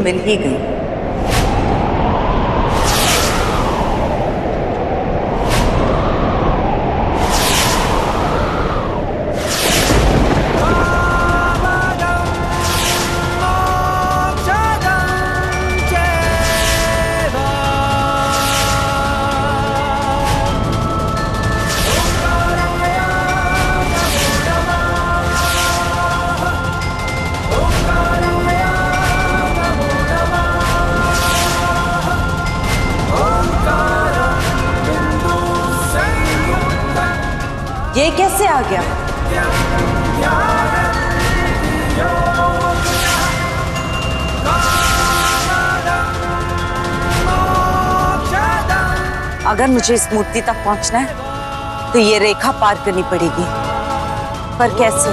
मिल ही गई। ये कैसे आ गया? अगर मुझे इस मूर्ति तक पहुंचना है तो ये रेखा पार करनी पड़ेगी, पर कैसे?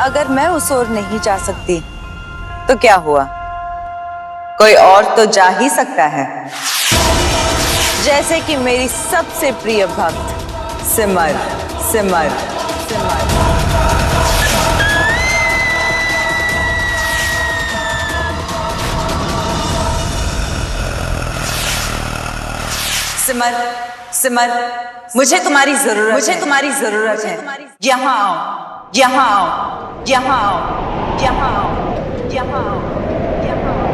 अगर मैं उस ओर नहीं जा सकती तो क्या हुआ, कोई और तो जा ही सकता है, जैसे कि मेरी सबसे प्रिय भक्त सिमर सिमर सिमर। सिमर सिमर, मुझे तुम्हारी जरूरत है। यहाँ आओ, यहाँ आओ, यहाँ आओ, यहाँ आओ, यहाँ आओ, यहाँ आओ।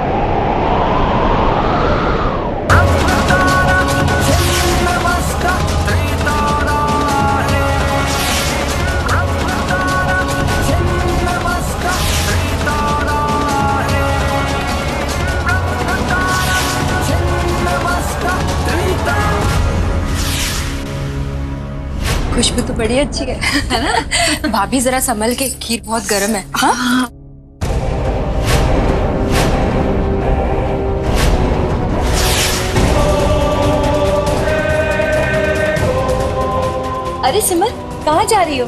खुशबू तो बड़ी अच्छी है ना? भाभी जरा संभल के, खीर बहुत गर्म है। हाँ? अरे सिमर, कहाँ जा रही हो?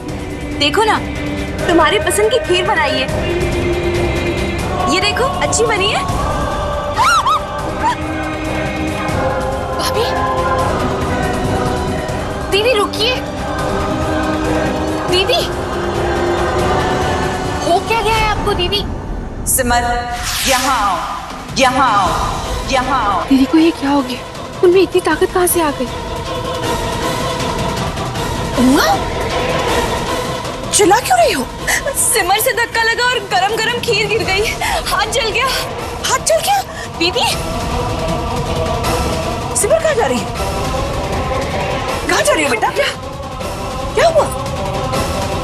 देखो ना, तुम्हारी पसंद की खीर बनाई है। ये देखो, अच्छी बनी है। भाभी, दीदी रुकिए। दीदी, हो क्या गया है आपको दीदी? सिमर, यहाँ आओ, यहाँ आओ, यहाँ आओ। दीदी को ये क्या हो गया? उनमें इतनी ताकत कहाँ से आ गई? चिल्ला क्यों रही हो? सिमर से धक्का लगा और गरम गरम खीर गिर गई, हाथ जल गया। हाथ जल गया? दीदी, सिमर कहाँ जा रही है? कहाँ जा रही हो बेटा? क्या हुआ?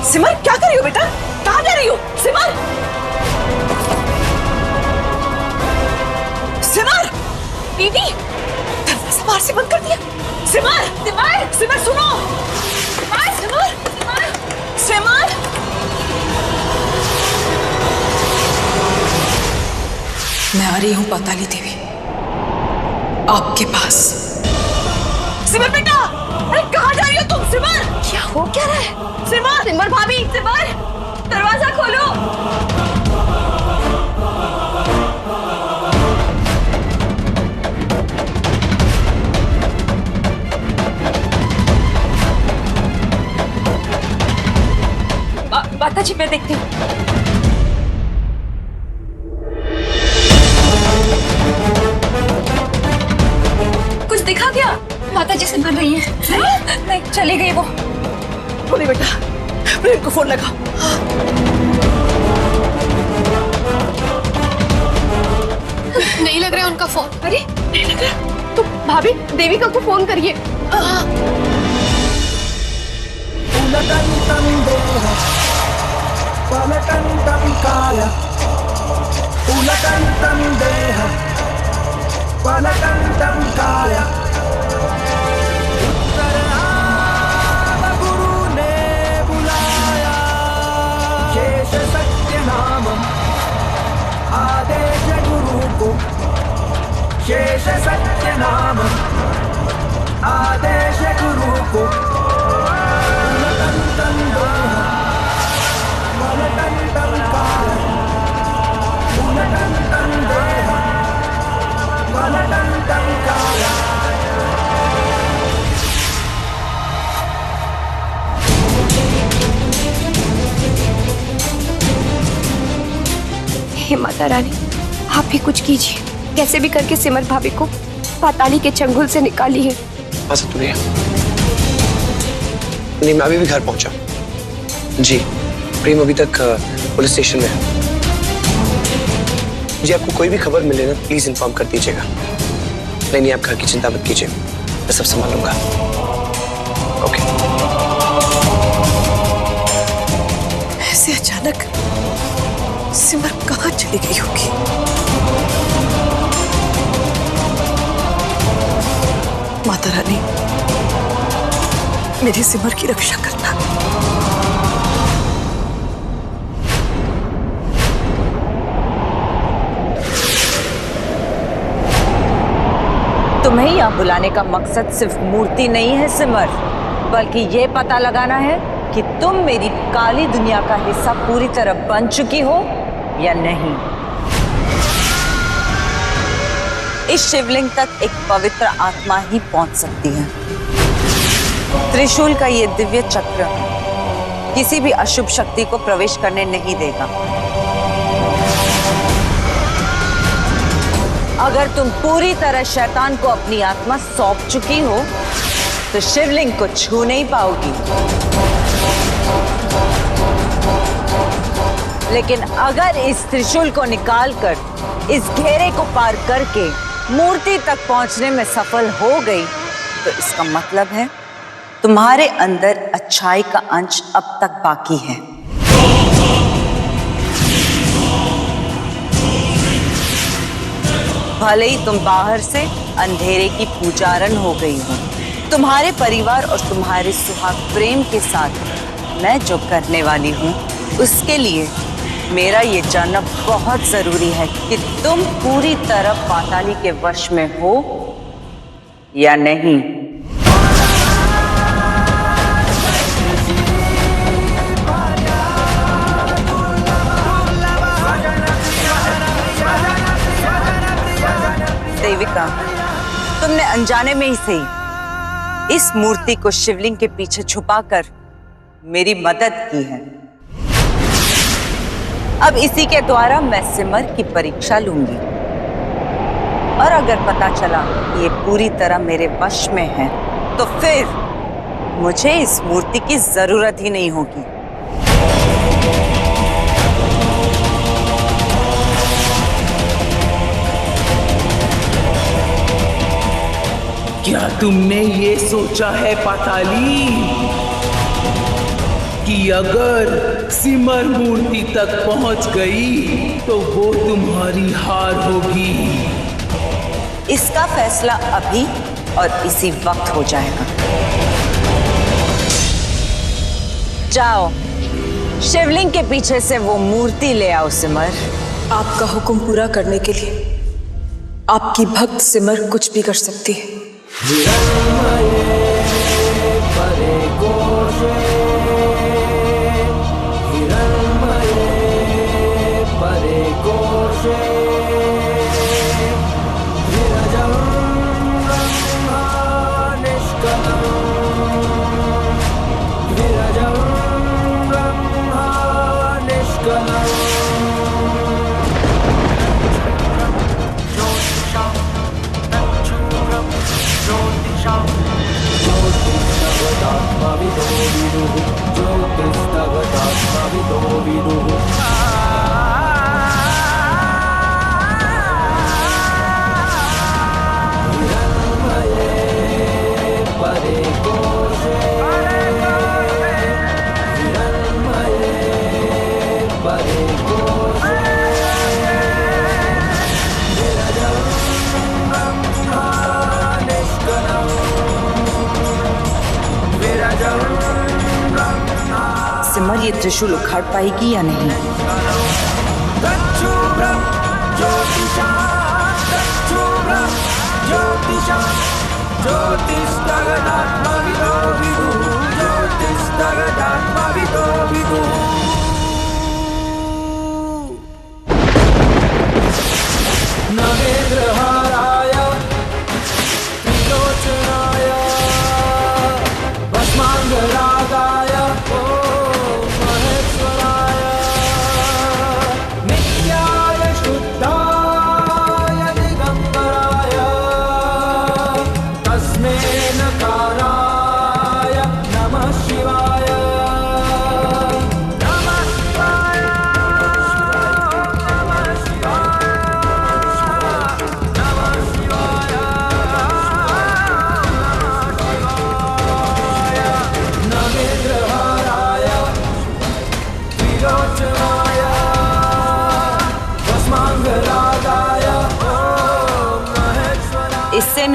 सिमर क्या कर रही हो बेटा? कहाँ जा रही हो? सिमर, सिमर, दीदी, दरवाजा बाहर से बंद कर दिया। सिमर, सिमर, सिमर सुनो। सिमर, सिमर, सिमर, मैं आ रही हूँ पाताली देवी, आपके पास। सिमर बेटा, अरे कहाँ जा रही हो तुम? सिमर, क्या हो क्या रहा है? सिमर, सिमर भाभी, सिमर, दरवाजा खोलो। माता जी, मैं देखती हूँ। कुछ दिखा क्या? माता जी सिमर रही है। नहीं, चली गई वो। बोले बेटा, प्रेम को फोन लगाओ। नहीं लग रहा है उनका फोन। अरे नहीं लग रहा, तो भाभी देविका को फोन करिए। पलटन्तं काल, उलटन्तं देह, पलटन्तं काल। उत्तराव गुरु ने बुलाया, शेष सत्य नाम, आदेश गुरु को। शेष सत्य नाम, आदेश गुरु को। उलटन्तं देह, पलटन्तं काल, उलटन्तं देह, पलटन्तं काल। हे माता रानी, आप ही कुछ कीजिए। कैसे भी करके सिमर भाभी को पाताली के चंगुल से निकाली है। नहीं, मैं अभी भी घर पहुंचा। जी, प्रेम अभी तक पुलिस स्टेशन में है। जी, आपको कोई भी खबर मिले ना, प्लीज इन्फॉर्म कर दीजिएगा। नहीं, आप घर की चिंता मत कीजिए, मैं सब संभाल लूंगा। ओके। ऐसे अचानक सिमर कहाँ चली गई होगी? माता रानी, मेरी सिमर की रक्षा करना। तुम्हें यहाँ बुलाने का मकसद सिर्फ मूर्ति नहीं है सिमर, बल्कि ये पता लगाना है कि तुम मेरी काली दुनिया का हिस्सा पूरी तरह बन चुकी हो या नहीं। इस शिवलिंग तक एक पवित्र आत्मा ही पहुंच सकती है। त्रिशूल का ये दिव्य चक्र किसी भी अशुभ शक्ति को प्रवेश करने नहीं देगा। अगर तुम पूरी तरह शैतान को अपनी आत्मा सौंप चुकी हो तो शिवलिंग को छू नहीं पाओगी। लेकिन अगर इस त्रिशूल को निकालकर इस घेरे को पार करके मूर्ति तक पहुंचने में सफल हो गई तो इसका मतलब है तुम्हारे अंदर अच्छाई का अंश अब तक बाकी है। भले ही तुम बाहर से अंधेरे की पुजारन हो गई हो, तुम्हारे परिवार और तुम्हारे सुहाग प्रेम के साथ मैं जो करने वाली हूँ उसके लिए मेरा ये जानना बहुत जरूरी है कि तुम पूरी तरह पाताली के वश में हो या नहीं। देविका, तुमने अनजाने में ही सही इस मूर्ति को शिवलिंग के पीछे छुपाकर मेरी मदद की है। अब इसी के द्वारा मैं सिमर की परीक्षा लूंगी और अगर पता चला ये पूरी तरह मेरे वश में है तो फिर मुझे इस मूर्ति की जरूरत ही नहीं होगी। क्या तुमने ये सोचा है पाताली कि अगर सिमर मूर्ति तक पहुंच गई तो वो तुम्हारी हार होगी? इसका फैसला अभी और इसी वक्त हो जाएगा। जाओ, शिवलिंग के पीछे से वो मूर्ति ले आओ सिमर। आपका हुक्म पूरा करने के लिए आपकी भक्त सिमर कुछ भी कर सकती है। सिमर ये त्रिशूल उखाड़ पाएगी या नहीं? नगेन्द्रहाराय त्रिलोचनाय भस्मांगरागाय महेश्वराय नित्याय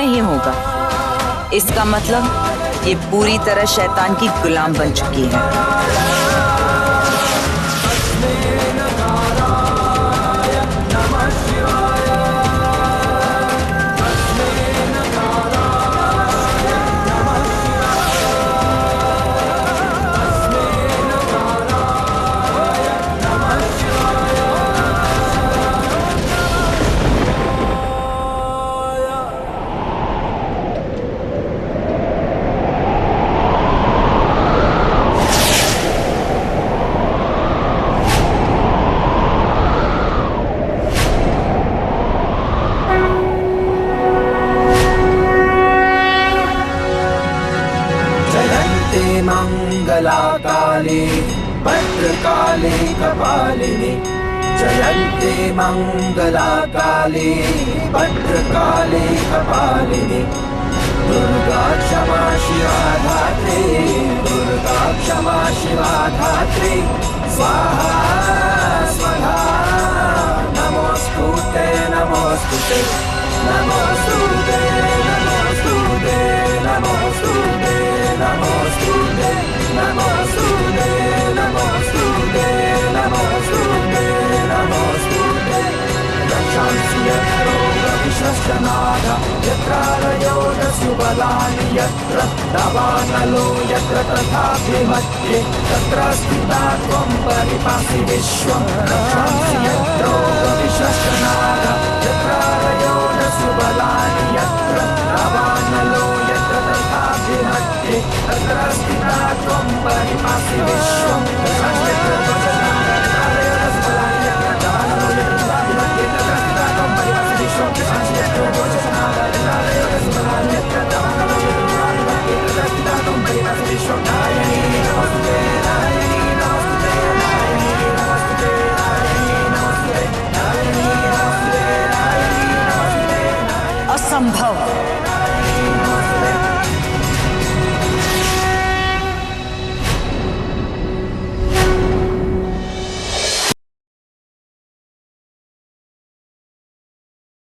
नहीं होगा। इसका मतलब ये पूरी तरह शैतान की गुलाम बन चुकी है। मंगलाकाले भद्रकाले कपालिनी जयन्ते मंगलाकाले भद्रकाले कपालिनी दुर्गा क्षमा शिवा धात्रे दुर्गा क्षमा शिवा धात्रे स्वाहा स्वधा नमोस्तुते नमोस्तुते नमोस्तुते नमोस्तुते नमोस्तुते नमोस्तुते नमोस्तुते नमोस्तुते नमोस्तुते नमोस्तुते रक्षांसि यत्र विश्वस्नाथ यत्रालयो दस्युबलानि यत्र दावानलो यत्र तथाभिमध्ये तत्र स्थिता त्वं परिपासि विश्वं रक्षांसि यत्र विश्वस्नाथ यत्रालयो दस्युबलानि यत्र दावानलो यत्र तथाभिमध्ये तत्र स्थिता त्वं परिपासि विश्वं